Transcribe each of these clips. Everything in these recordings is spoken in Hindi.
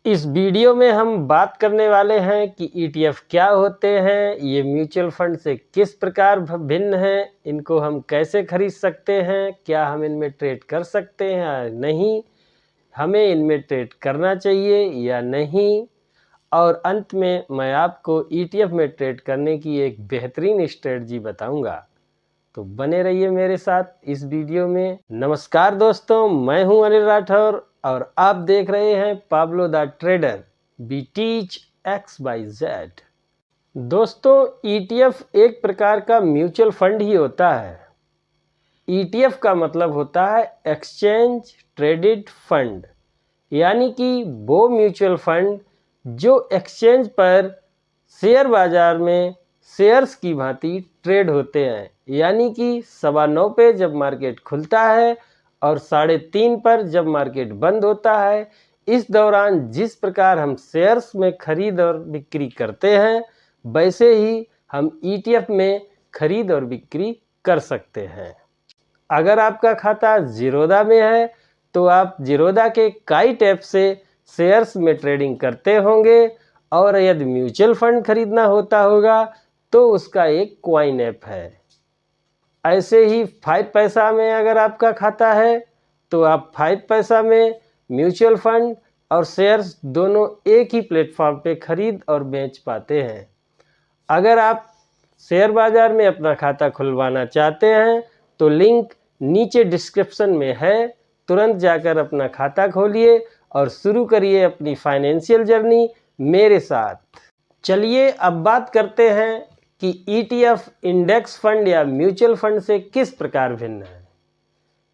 इस वीडियो में हम बात करने वाले हैं कि ETF क्या होते हैं, ये म्यूचुअल फंड से किस प्रकार भिन्न हैं, इनको हम कैसे खरीद सकते हैं, क्या हम इनमें ट्रेड कर सकते हैं या नहीं, हमें इनमें ट्रेड करना चाहिए या नहीं, और अंत में मैं आपको ETF में ट्रेड करने की एक बेहतरीन स्ट्रेटजी बताऊंगा। तो बने रहिए मेरे साथ इस वीडियो में। नमस्कार दोस्तों, मैं हूं अनिल राठौर और आप देख रहे हैं Pablo the trader, we teach XYZ। दोस्तों, ETF एक प्रकार का म्यूचुअल फंड ही होता है। ETF का मतलब होता है एक्सचेंज ट्रेडेड फंड, यानी कि वो म्यूचुअल फंड जो एक्सचेंज पर शेयर बाजार में शेयर्स की भांति ट्रेड होते हैं, यानी कि 9:15 पे जब मार्केट खुलता है और 3:30 पर जब मार्केट बंद होता है, इस दौरान जिस प्रकार हम शेयर्स में खरीद और बिक्री करते हैं, वैसे ही हम ETF में खरीद और बिक्री कर सकते हैं। अगर आपका खाता जीरोधा में है तो आप जीरोधा के काइट ऐप से शेयर्स में ट्रेडिंग करते होंगे, और यदि म्यूचुअल फंड खरीदना होता होगा तो उसका एक क्वाइन ऐप है। ऐसे ही 5 पैसा में अगर आपका खाता है तो आप 5 पैसा में म्यूचुअल फंड और शेयर्स दोनों एक ही प्लेटफॉर्म पे खरीद और बेच पाते हैं। अगर आप शेयर बाजार में अपना खाता खुलवाना चाहते हैं तो लिंक नीचे डिस्क्रिप्शन में है, तुरंत जाकर अपना खाता खोलिए और शुरू करिए अपनी फाइनेंशियल जर्नी मेरे साथ। चलिए अब बात करते हैं कि ETF इंडेक्स फंड या म्यूचुअल फंड से किस प्रकार भिन्न है।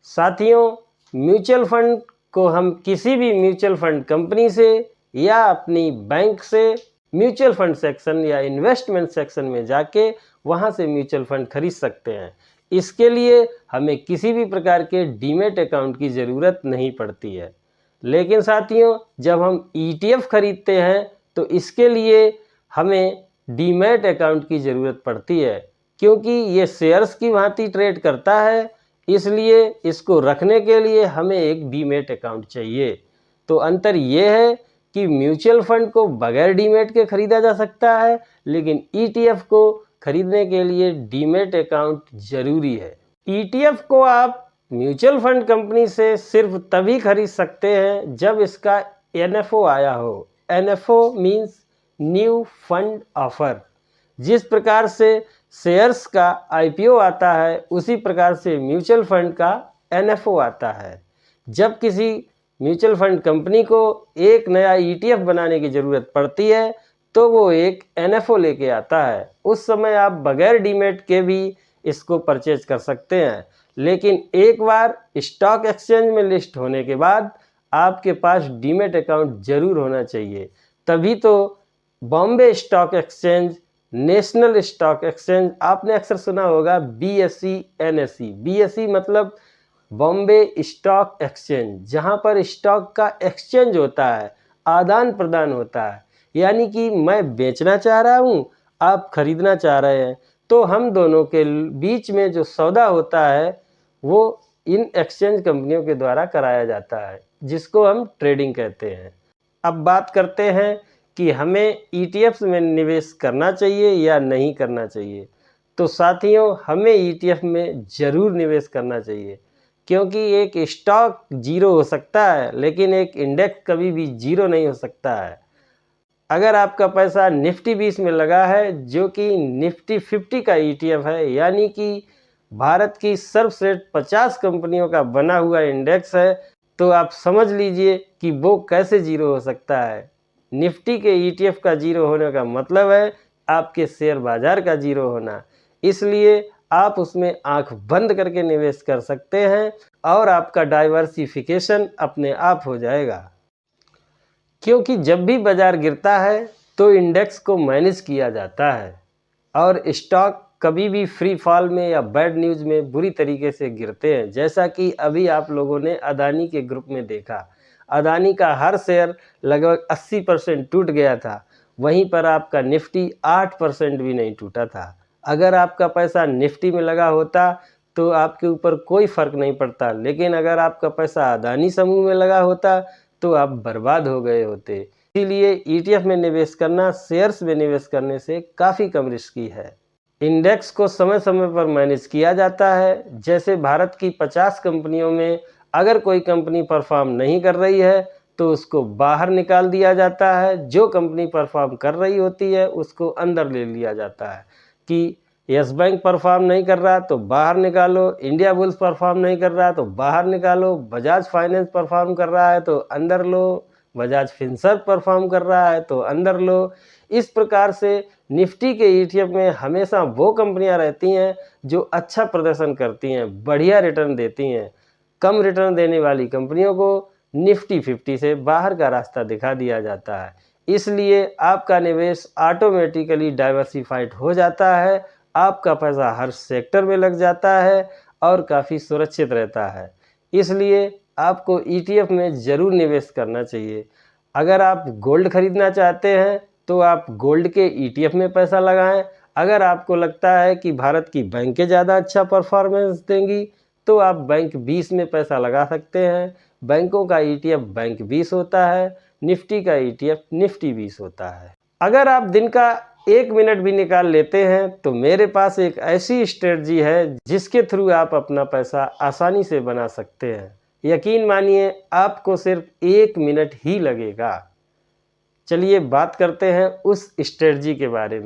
साथियों, म्यूचुअल फंड को हम किसी भी म्यूचुअल फंड कंपनी से या अपनी बैंक से म्यूचुअल फंड सेक्शन या इन्वेस्टमेंट सेक्शन में जाके वहां से म्यूचुअल फंड खरीद सकते हैं। इसके लिए हमें किसी भी प्रकार के डीमैट अकाउंट की ज़रूरत नहीं पड़ती है। लेकिन साथियों, जब हम ETF खरीदते हैं तो इसके लिए हमें डीमैट अकाउंट की ज़रूरत पड़ती है, क्योंकि ये शेयर्स की भांति ट्रेड करता है, इसलिए इसको रखने के लिए हमें एक डीमैट अकाउंट चाहिए। तो अंतर ये है कि म्यूचुअल फंड को बगैर डीमैट के खरीदा जा सकता है, लेकिन ETF को खरीदने के लिए डीमैट अकाउंट जरूरी है। ETF को आप म्यूचुअल फंड कंपनी से सिर्फ तभी खरीद सकते हैं जब इसका NFO आया हो। NFO means new fund offer. जिस प्रकार से शेयर्स का IPO आता है, उसी प्रकार से म्यूचुअल फंड का NFO आता है। जब किसी म्यूचुअल फंड कंपनी को एक नया ETF बनाने की ज़रूरत पड़ती है तो वो एक NFO लेके आता है। उस समय आप बगैर डीमैट के भी इसको परचेज कर सकते हैं, लेकिन एक बार स्टॉक एक्सचेंज में लिस्ट होने के बाद आपके पास डीमैट अकाउंट जरूर होना चाहिए। तभी तो Bombay stock exchange, national stock exchange, आपने अक्सर सुना होगा BSE NSE। BSE मतलब बॉम्बे स्टॉक एक्सचेंज, जहां पर स्टॉक का एक्सचेंज होता है, आदान प्रदान होता है। यानी कि मैं बेचना चाह रहा हूं, आप खरीदना चाह रहे हैं, तो हम दोनों के बीच में जो सौदा होता है वो इन एक्सचेंज कंपनियों के द्वारा कराया जाता है, जिसको हम ट्रेडिंग कहते हैं। अब बात करते हैं कि हमें ETFs में निवेश करना चाहिए या नहीं करना चाहिए। तो साथियों, हमें ETF में ज़रूर निवेश करना चाहिए, क्योंकि एक स्टॉक जीरो हो सकता है लेकिन एक इंडेक्स कभी भी जीरो नहीं हो सकता है। अगर आपका पैसा निफ्टी 20 में लगा है, जो कि निफ्टी 50 का ETF है, यानी कि भारत की सर्वश्रेष्ठ 50 कंपनियों का बना हुआ इंडेक्स है, तो आप समझ लीजिए कि वो कैसे जीरो हो सकता है। निफ्टी के ETF का जीरो होने का मतलब है आपके शेयर बाजार का जीरो होना। इसलिए आप उसमें आंख बंद करके निवेश कर सकते हैं और आपका डाइवर्सिफिकेशन अपने आप हो जाएगा। क्योंकि जब भी बाजार गिरता है तो इंडेक्स को मैनेज किया जाता है, और स्टॉक कभी भी फ्री फॉल में या बैड न्यूज़ में बुरी तरीके से गिरते हैं। जैसा कि अभी आप लोगों ने अदानी के ग्रुप में देखा, अदानी का हर शेयर लगभग 80% टूट गया था, वहीं पर आपका निफ्टी 8% भी नहीं टूटा था। अगर आपका पैसा निफ्टी में लगा होता तो आपके ऊपर कोई फ़र्क नहीं पड़ता, लेकिन अगर आपका पैसा अदानी समूह में लगा होता तो आप बर्बाद हो गए होते। इसीलिए ETF में निवेश करना शेयर्स में निवेश करने से काफ़ी कम रिस्की है। इंडेक्स को समय समय पर मैनेज किया जाता है। जैसे भारत की 50 कंपनियों में अगर कोई कंपनी परफॉर्म नहीं कर रही है तो उसको बाहर निकाल दिया जाता है। जो कंपनी परफॉर्म कर रही होती है उसको अंदर ले लिया जाता है कि यस बैंक परफॉर्म नहीं कर रहा तो बाहर निकालो, इंडिया बुल्स परफॉर्म नहीं कर रहा तो बाहर निकालो, बजाज फाइनेंस परफॉर्म कर रहा है तो अंदर लो, बजाज फिनसर्व परफॉर्म कर रहा है तो अंदर लो। इस प्रकार से निफ्टी के ETF में हमेशा वो कंपनियां रहती हैं जो अच्छा प्रदर्शन करती हैं, बढ़िया रिटर्न देती हैं। कम रिटर्न देने वाली कंपनियों को निफ्टी 50 से बाहर का रास्ता दिखा दिया जाता है। इसलिए आपका निवेश ऑटोमेटिकली डाइवर्सिफाइड हो जाता है, आपका पैसा हर सेक्टर में लग जाता है और काफ़ी सुरक्षित रहता है। इसलिए आपको ETF में ज़रूर निवेश करना चाहिए। अगर आप गोल्ड खरीदना चाहते हैं तो आप गोल्ड के ETF में पैसा लगाएं। अगर आपको लगता है कि भारत की बैंकें ज़्यादा अच्छा परफॉर्मेंस देंगी तो आप बैंक 20 में पैसा लगा सकते हैं। बैंकों का ETF बैंक 20 होता है, निफ्टी का ETF निफ्टी 20 होता है। अगर आप दिन का 1 मिनट भी निकाल लेते हैं तो मेरे पास एक ऐसी स्ट्रेटजी है जिसके थ्रू आप अपना पैसा आसानी से बना सकते हैं। यकीन मानिए आपको सिर्फ 1 मिनट ही लगेगा। चलिए बात करते हैं उस स्ट्रेटजी के बारे में।